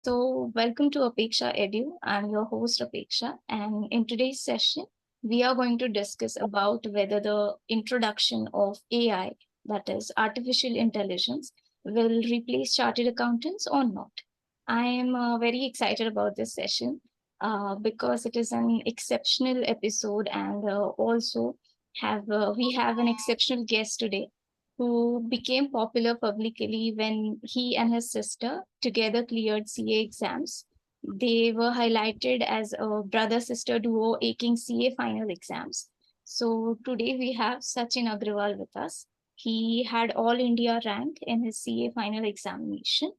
Welcome to Apeksha Edu. I'm your host Apeksha, and in today's session, we are going to discuss about whether the introduction of AI, that is artificial intelligence, will replace chartered accountants or not. I am very excited about this session because it is an exceptional episode, and also have we have an exceptional guest today who became popular publicly when he and his sister together cleared CA exams. They were highlighted as a brother sister duo aching CA final exams. So today we have Sachin Agrawal with us. He had All India rank in his CA final examination.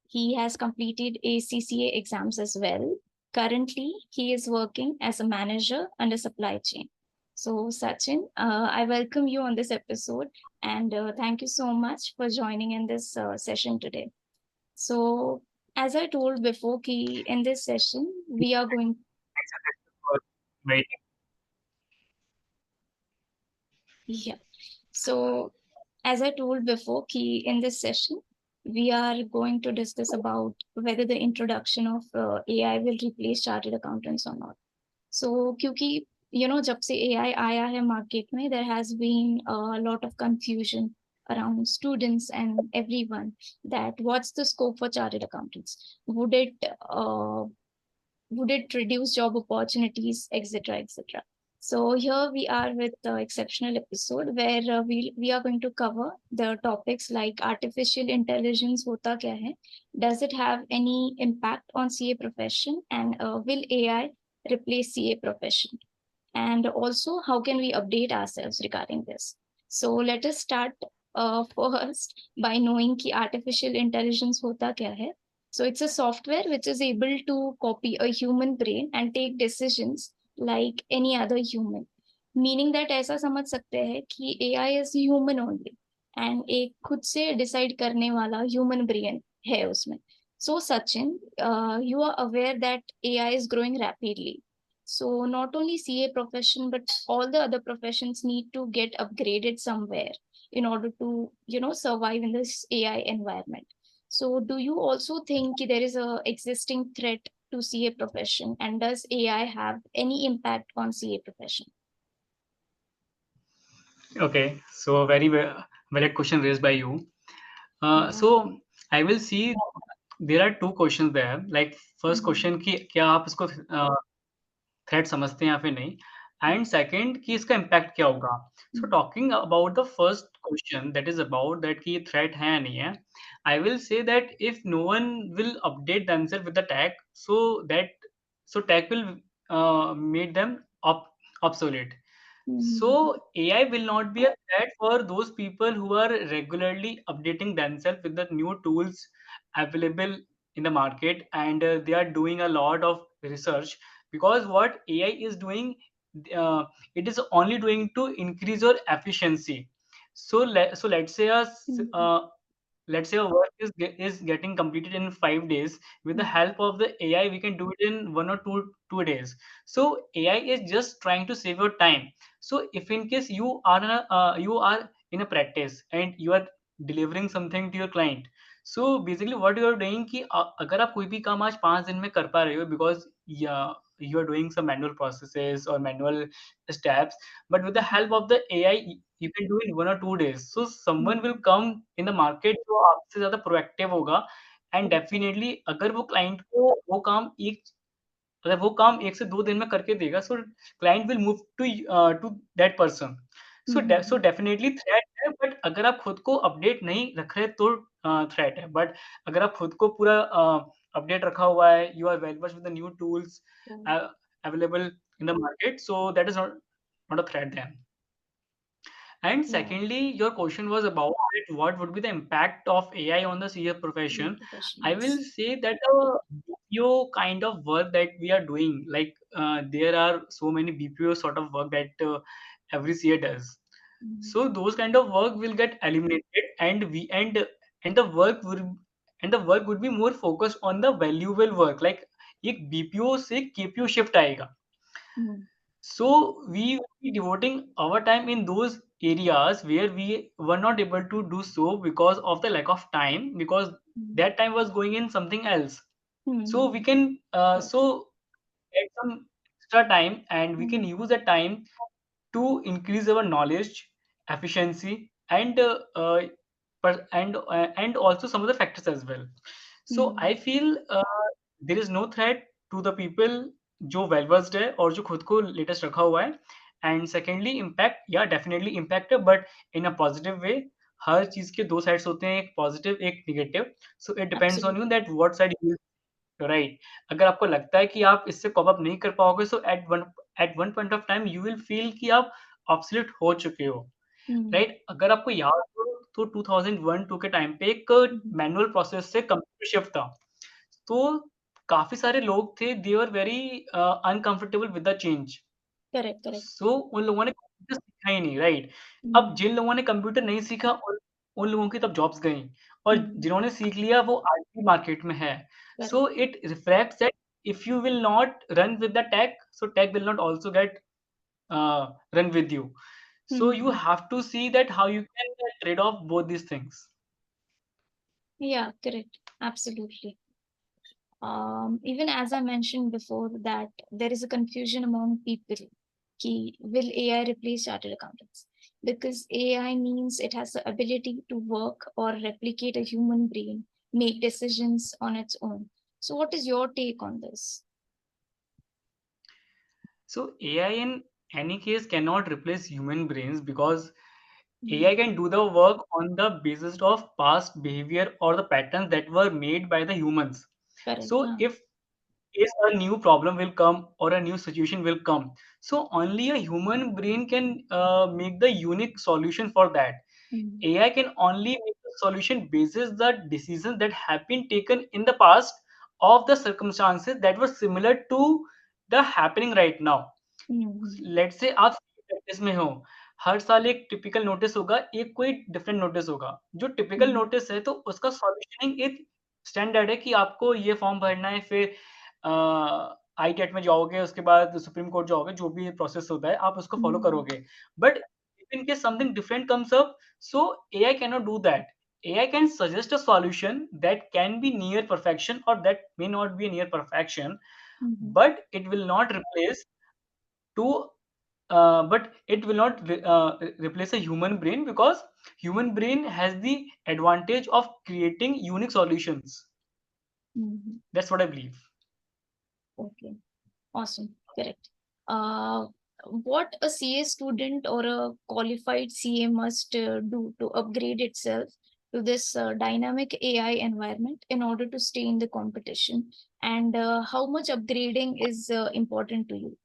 He has completed ACCA exams as well. Currently, he is working as a manager under supply chain. So, Sachin, I welcome you on this episode and thank you so much for joining in this session today. So, as I told before, ki in this session, we are going, For waiting. yeah. So, as I told before, ki in this session, we are going to discuss about whether the introduction of AI will replace chartered accountants or not. So क्योंकि जब से AI आया है market में there has been a lot of confusion around students and everyone that what's the scope for chartered accountants? Would it reduce job opportunities, etc., etc. So here we are with the exceptional episode where we are going to cover the topics like artificial intelligence hota kya hai, does it have any impact on CA profession, and will AI replace CA profession? And also, how can we update ourselves regarding this? So let us start first by knowing कि artificial intelligence होता क्या है. So it's a software which is able to copy a human brain and take decisions like any other human. Meaning that ऐसा समझ सकते हैं कि AI is human only and एक खुद से decide करने वाला human brain है उसमें. So Sachin, you are aware that AI is growing rapidly. So not only CA profession, but all the other professions need to get upgraded somewhere in order to, survive in this AI environment. So do you also think there is a existing threat to CA profession, and does AI have any impact on CA profession? Okay, so very valid question raised by you. Yeah. So I will see there are two questions there. Like first Mhm. question कि क्या आप इसको threat समझते हैं या फिर नहीं? And second कि इसका इम्पैक्ट क्या होगा? So Mhm. Talking about the first question that is about that कि ये थ्रेट है या नहीं है, I will say that if no one will update themselves with the tag so tag will make them obsolete. So Mhm. AI will not be a threat for those people who are regularly updating themselves with the new tools available in the market, and they are doing a lot of research, because what AI is doing, uh, it is only doing to increase your efficiency. So let's say Mhm. let's say a work is getting completed in 5 days. With the Mhm. help of the AI, we can do it in 1 or 2 days. So AI is just trying to save your time. So if in case you are in a practice and you are delivering something to your client, so basically what you are doing कि अगर आप कोई भी काम आज 5 दिन में कर पा रहे हो, because you are doing some manual processes or manual steps, but with the help of the AI you can do in 1 or 2 days. So someone will Mhm. come in the market जो आपसे ज़्यादा proactive होगा, and Okay. Definitely अगर वो client को वो काम एक अगर वो काम 1 से 2 दिन में करके देगा, so client will move to that person. So Mhm. Definitely threat है, बट अगर आप खुद को अपडेट नहीं रख रहे तो थ्रेट है। बट अगर आप खुद को पूरा अपडेट रखा हुआ है, you are well versed with the new tools Right. Available in the market, so that is not a threat then. And Yeah. secondly, your question was about it, what would be the impact of AI on the CA CA profession. profession, I will yes. say that BPO kind of work that we are doing, like there are so many BPO sort of work that every CA does. Mhm. So those kind of work will get eliminated, and the work would be more focused on the valuable work. Like एक BPO से KPO shift आएगा. Mhm. So we will be devoting our time in those areas where we were not able to do so because of the lack of time, because Mhm. that time was going in something else. So we can Correct. get some extra time, and we can Mm, use that time to increase our knowledge, efficiency, and and also some of the factors as well. So mm, I feel there is no threat to the people जो well versed है और जो खुद को latest रखा हुआ है. And secondly impact, या डेफिनेटली इम्पैक्ट है, but in a positive way. हर चीज के दो साइड्स होते हैं, एक पॉजिटिव एक negative. So it depends on you absolutely. That what side you right. अगर आपको लगता है कि आप इससे कॉप अप नहीं कर पाओगे, so at one point of time you will feel कि आप ऑब्सोलीट हो चुके हो. Mm, right. अगर आपको याद हो तो 2001-2 के टाइम पे एक mhm. मैनुअल प्रोसेस से कंप्यूटर शिफ्ट था. तो काफी सारे लोग थे, they were very uncomfortable with the change. Correct, correct. So उन लोगों ने कंप्यूटर सीखा ही नहीं, राइट. अब Mm, जिन लोगों ने कंप्यूटर नहीं सीखा, उन लोगों की तब जॉब्स गई, और mm, जिन्होंने सीख लिया वो आज भी मार्केट में है. correct. So it reflects that if you will not run with the tech, so tech will not also get run with you. So you Mm, have to see that how you can trade off both these things. yeah, correct. Absolutely. Even as I mentioned before, that there is a confusion among people. Will AI replace chartered accountants? Because AI means it has the ability to work or replicate a human brain, make decisions on its own. So, what is your take on this? So AI in any case cannot replace human brains, because Mm, AI can do the work on the basis of past behavior or the patterns that were made by the humans. correct. So Huh? if a new problem will come or a new situation will come, so only a human brain can make the unique solution for that. Mm, AI can only make the solution basis the decisions that have been taken in the past of the circumstances that were similar to the happening right now. mm, let's say आप practice में हो, हर साल एक typical notice होगा, एक कोई different notice होगा. जो टिपिकल mm, नोटिस है तो उसका सॉल्यूशनिंग एक स्टैंडर्ड है कि आपको ये फॉर्म भरना है, फिर आईटेट में जाओगे, उसके बाद सुप्रीम कोर्ट जाओगे, जो भी प्रोसेस होता है आप उसको फॉलो mm, करोगे. But if in case something different comes up, so AI can not do that. AI can suggest a solution that can be near perfection or that may not be near perfection, mm, but it will not replace to but it will not replace a human brain, because human brain has the advantage of creating unique solutions. mm. That's what I believe. Okay. Awesome. Correct. Uh, what a CA student or a qualified CA must do to upgrade itself to this dynamic AI environment in order to stay in the competition, and how much upgrading is important to you?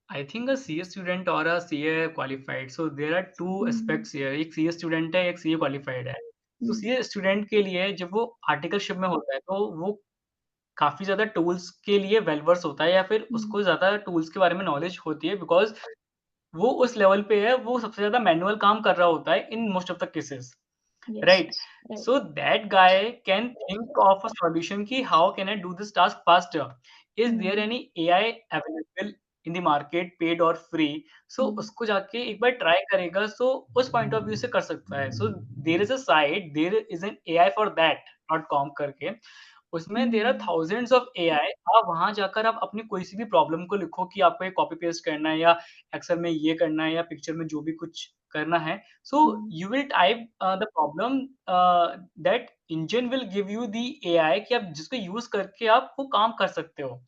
I think a CA student or a CA qualified, so there are two Mm, aspects here. एक CA student है, एक CA qualified है. तो mm, CA student के लिए जब वो articleship में होता है, तो वो काफी ज्यादा टूल्स के लिए वेल वर्स होता है, या फिर mm. उसको ज्यादा टूल्स के बारे में नॉलेज होती है, बिकॉज वो उस लेवल पे है, वो सबसे ज्यादा मैनुअल काम कर रहा होता है in most of the cases. Yes. Right. Right. So that guy can think of a solution ki how can I do this task faster? Is there Mm, any AI available in the market, paid or free? So mm, उसको जाके एक बार try करेगा, so उस point of view से कर सकता है. So there is a site, there is an AI for that dot com करके. उसमें there are mm, thousands of AI. आप वहां जाकर आप अपनी कोई सी भी प्रॉब्लम को लिखो कि आपको ये कॉपी पेस्ट करना है, या एक्सेल में ये करना है, या पिक्चर में जो भी कुछ करना है. So mm, you will type the problem, that engine will give you the AI कि आप जिसको यूज करके आप वो काम कर सकते हो.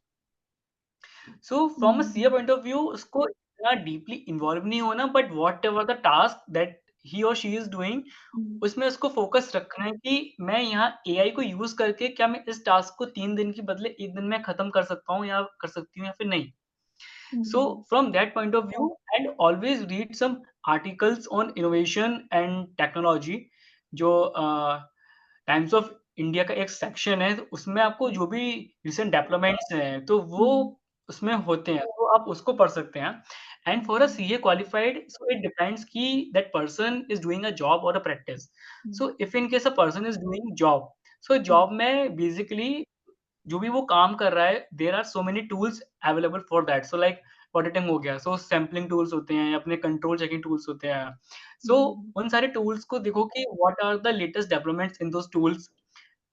So from a CA mm, point of view उसको इतना डीपली इन्वॉल्व नहीं होना, but what ever the task that he और शी इज डूइंग, mm, उसमें उसको फोकस रखना है कि मैं यहाँ एआई को यूज करके क्या मैं इस टास्क को 3 दिन के बदले 1 दिन में खत्म कर सकता हूँ, या कर सकती हूँ, या फिर नहीं. So mm, from that point of view, and always read some articles on innovation and technology. जो टाइम्स ऑफ इंडिया का एक सेक्शन है, तो उसमें आपको जो भी रिसेंट डेवलपमेंट्स हैं, तो वो mm, उसमें होते हैं, तो आप उसको पढ़ सकते हैं. And for a mm, CA qualified, so it depends कि that person is doing a job और a practice. mm, so if in case a person is doing job, so mm, job में बेसिकली जो भी वो काम कर रहा है, there are so many tools available for that. So like auditing हो गया, सो सैम्पलिंग टूल्स होते हैं, अपने कंट्रोल चेकिंग टूल्स होते हैं। सो हम्म, उन सारे टूल्स को देखो कि what are the latest developments in those tools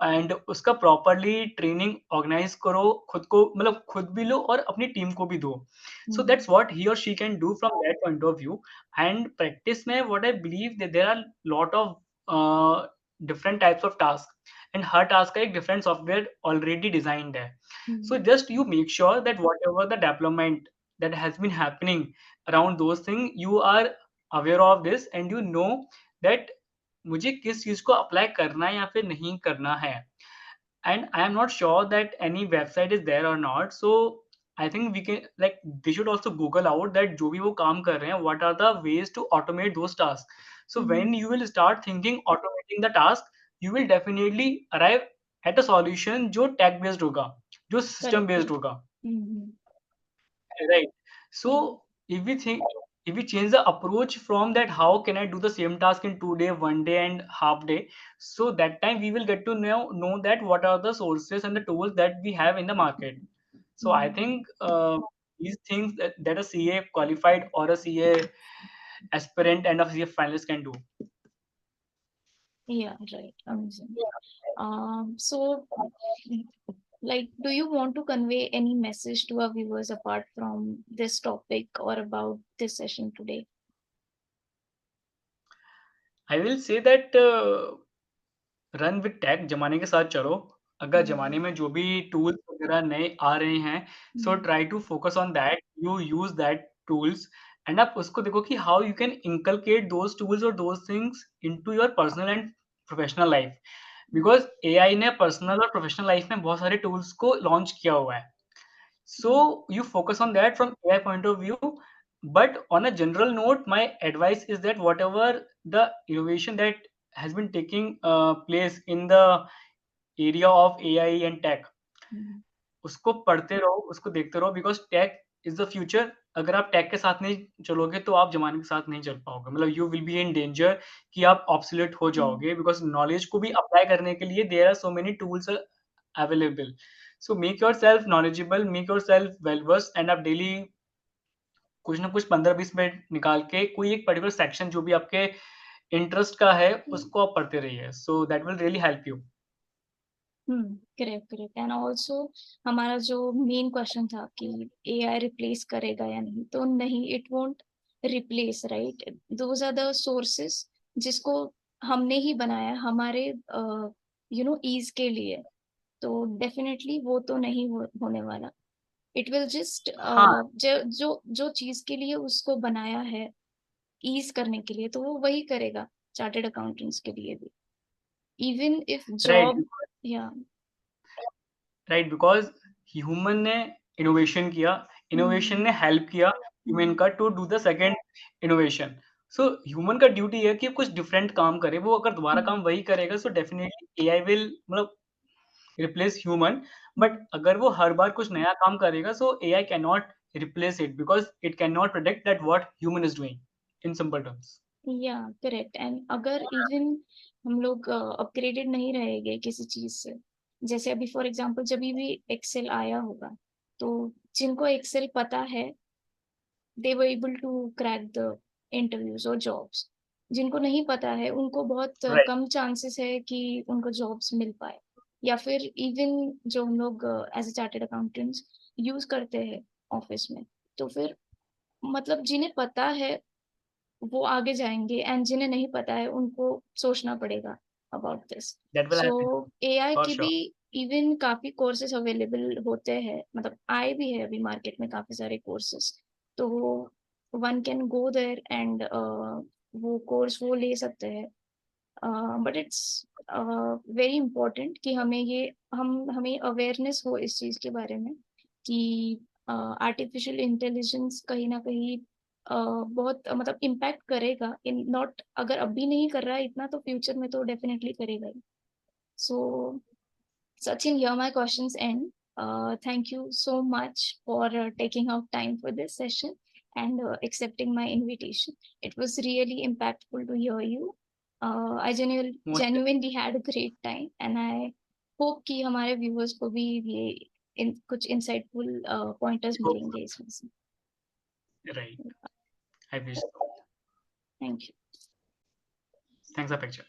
and उसका प्रॉपर्ली ट्रेनिंग ऑर्गेनाइज़ करो, खुद को मतलब खुद भी लो और अपनी टीम को भी दो। सो हम्म, दैट्स व्हाट ही और she can do from that point of view and practice में what I believe that there are lot of different types of task and हर टास्क का एक डिफरेंट सॉफ्टवेयर ऑलरेडी डिज़ाइन्ड है। So hmm, just you make sure that whatever the development that has been happening around those things, you are aware of this and you know that मुझे किस चीज़ को apply करना है या फिर नहीं करना है। And I am not sure that any website is there or not. So I think we can like they should also Google out that जो भी वो काम कर रहे हैं, what are the ways to automate those tasks. So when hmm, you will start thinking automating the task, you will definitely arrive at a solution जो tech based होगा, जो system करेक्ट based करेक्ट। होगा. हम्म, Right. Hmm, So if we change the approach from that, how can I do the same task in 2 day, 1 day and half day? So that time we will get to know that what are the sources and the tools that we have in the market. So I hmm, think these things that a CA qualified or a CA aspirant and a CA finalist can do. yeah, right, amazing. So, like, do you want to convey any message to our viewers apart from this topic or about this session today? I will say that run with tech ज़माने के साथ चलो। अगर ज़माने Mm, में जो भी tools वगैरह नए आ रहे हैं, so mm, try to focus on that, you use that tools and आप उसको देखो कि how you can inculcate those tools और those things into your personal and professional life. mm, because AI ने पर्सनल और प्रोफेशनल लाइफ में बहुत सारे टूल्स को लॉन्च किया हुआ है। mm, So you focus on that from AI point of view. But on a general note, my advice is that whatever the innovation that has been taking place in the area of AI and tech, mm, उसको पढ़ते रहो, उसको देखते रहो because tech is the future. अगर आप take के साथ नहीं चलोगे तो आप ज़माने के साथ नहीं चल पाओगे। मतलब you will be in danger कि आप ऑब्सोलीट हो mm. जाओगे बिकॉज़ नॉलेज को भी अप्लाई करने के लिए there are so many tools available. So make yourself knowledgeable, make yourself well versed and आप डेली कुछ ना कुछ 15-20 मिनट निकाल के कोई एक पर्टिकुलर सेक्शन जो भी आपके इंटरेस्ट का है, उसको आप पढ़ते रहिए। So that will really help you. Correct correct. And also हमारा जो मेन क्वेश्चन था कि एआई रिप्लेस करेगा या नहीं, तो नहीं, it won't replace, right? Those are the sources जिसको हमने ही बनाया हमारे ईज के लिए। तो डेफिनेटली वो तो नहीं होने वाला। इट विल जस्ट हाँ, जो जो जो चीज के लिए उसको बनाया है, ईज करने के लिए, तो वो वही करेगा चार्टेड अकाउंटेंट्स के लिए भी, इवन इफ राइट। जॉब। या राइट बिकॉज़ ह्यूमन ने इनोवेशन किया, इनोवेशन हम्म, ने हेल्प किया ह्यूमन हम्म, का to do the second innovation. So human का ड्यूटी है कि कुछ डिफरेंट काम करे। वो अगर दोबारा हम्म, काम वही करेगा सो डेफिनिटली एआई विल मतलब रिप्लेस ह्यूमन। बट हम्म। अगर वो हर बार कुछ नया काम करेगा सो AI can not replace it because it can not predict that what human is doing in simple terms. या करेक्ट। एंड अगर इवन हम लोग अपग्रेडेड नहीं रहेंगे किसी चीज से, जैसे अभी फॉर एग्जांपल जब भी एक्सेल आया होगा, तो जिनको एक्सेल पता है, they were able to crack the interviews और जॉब्स। जिनको नहीं पता है उनको बहुत राइट, कम चांसेस है कि उनको जॉब्स मिल पाए। या फिर इवन जो हम लोग as a chartered accountants use करते हैं ऑफिस में, तो फिर मतलब जिन्हें पता है वो आगे जाएंगे, एंड जिन्हें नहीं पता है उनको सोचना पड़ेगा about this. That will so happen AI for की श्योर। भी इवन काफी कोर्सेज अवेलेबल होते हैं, मतलब आए भी है अभी मार्केट में काफी सारे कोर्सेज। तो one can go there and वो कोर्स वो ले सकते हैं। बट इट्स वेरी इम्पोर्टेंट कि हमें अवेयरनेस हो इस चीज के बारे में कि आर्टिफिशियल इंटेलिजेंस कहीं ना कहीं बहुत मतलब इम्पैक्ट करेगा इन नॉट, अगर अभी नहीं कर रहा है इतना तो फ्यूचर में तो डेफिनेटली करेगा ही। सो Sachin, here my questions end. Thank you so much for taking out time for this session and accepting my invitation. It was really impactful to hear you. I most genuinely had a great time, and I hope कि हमारे viewers को भी ये कुछ insightful pointers मिलेंगे इसमें से। Right. I wish so. Thank you. Thanks, Apeksha.